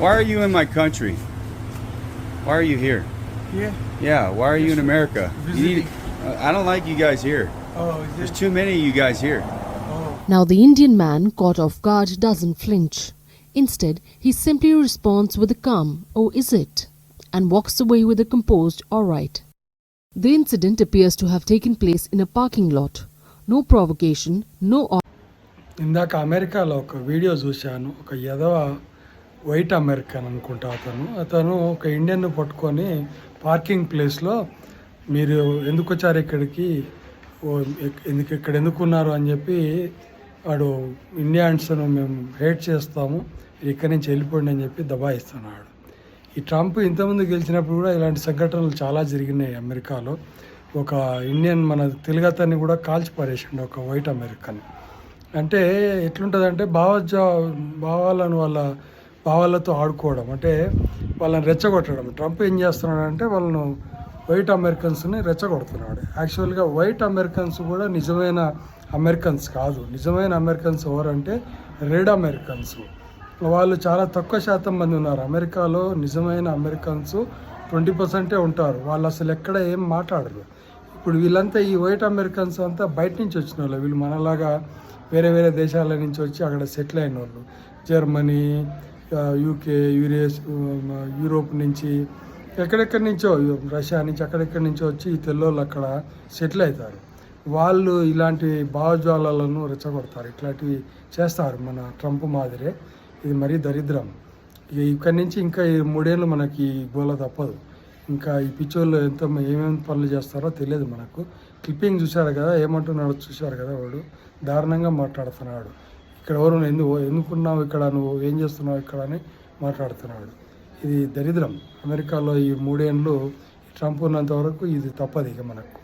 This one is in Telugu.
Why are you in my country? Why are you here? Yeah. Yeah, why are you in America? You need, Visiting. I don't like you guys here. Oh, There's is it? too many of you guys here. Oh. Now the Indian man caught off guard doesn't flinch. Instead, he simply responds with a calm, "Oh, is it?" and walks away with a composed, "All right." The incident appears to have taken place in a parking lot. No provocation, no ఇందాక అమెరికాలో ఒక వీడియో చూశాను. ఒక ఎదవ వైట్ అమెరికన్ అనుకుంటా అతను ఒక ఇండియన్ పట్టుకొని పార్కింగ్ ప్లేస్లో మీరు ఎందుకు వచ్చారు ఇక్కడికి, ఇక్కడ ఎందుకున్నారు అని చెప్పి వాడు ఇండియన్స్ను మేము హేట్ చేస్తాము, ఇక్కడి నుంచి వెళ్ళిపోండి అని చెప్పి దబాయిస్తున్నాడు. ఈ ట్రంప్ ఇంతకుముందు గెలిచినప్పుడు కూడా ఇలాంటి సంఘటనలు చాలా జరిగినాయి అమెరికాలో. ఒక ఇండియన్ మన తెలుగతన్ని కూడా కాల్చి పారేసిండు ఒక వైట్ అమెరికన్. అంటే ఎట్లుంటుందంటే భావాలతో ఆడుకోవడం, అంటే వాళ్ళని రెచ్చగొట్టడం. ట్రంప్ ఏం చేస్తున్నాడంటే వాళ్ళను వైట్ అమెరికన్స్ని రెచ్చగొడుతున్నాడు. యాక్చువల్గా వైట్ అమెరికన్స్ కూడా నిజమైన అమెరికన్స్ కాదు. నిజమైన అమెరికన్స్ ఎవరంటే రెడ్ అమెరికన్స్. వాళ్ళు చాలా తక్కువ శాతం మంది ఉన్నారు అమెరికాలో. నిజమైన అమెరికన్స్ 20% ఉంటారు. వాళ్ళు అసలు ఎక్కడ ఏం మాట్లాడరు. ఇప్పుడు వీళ్ళంతా ఈ వైట్ అమెరికన్స్ అంతా బయట నుంచి వచ్చిన వాళ్ళు. వీళ్ళు మనలాగా వేరే వేరే దేశాల నుంచి వచ్చి అక్కడ సెటిల్ అయిన వాళ్ళు. జర్మనీ, యూకే, యూరోప్ నుంచి, ఎక్కడెక్కడి నుంచో, రష్యా నుంచి, అక్కడెక్కడి నుంచో వచ్చి ఈ తెల్లోళ్ళు అక్కడ సెటిల్ అవుతారు. వాళ్ళు ఇలాంటి భావజ్వాలను రెచ్చగొడతారు, ఇట్లాంటివి చేస్తారు మన ట్రంప్ మాదిరే. ఇది మరీ దరిద్రం. ఇక్కడి నుంచి ఇంకా ఈ 3 ఏళ్ళు మనకి గోల తప్పదు. ఇంకా ఈ పిచ్చోళ్ళు ఏమేమి పనులు చేస్తారో తెలియదు మనకు. క్లిప్పింగ్ చూశారు కదా, ఏమంటున్నాడో చూశారు కదా, వాడు దారుణంగా మాట్లాడుతున్నాడు. ఇక్కడ ఎవరు ఎందుకున్నావు, ఇక్కడ నువ్వు ఏం చేస్తున్నావు ఇక్కడ అని మాట్లాడుతున్నాడు. ఇది దరిద్రం. అమెరికాలో ఈ 3 ఏళ్ళు ట్రంప్ ఉన్నంత వరకు ఇది తప్పదు ఇక మనకు.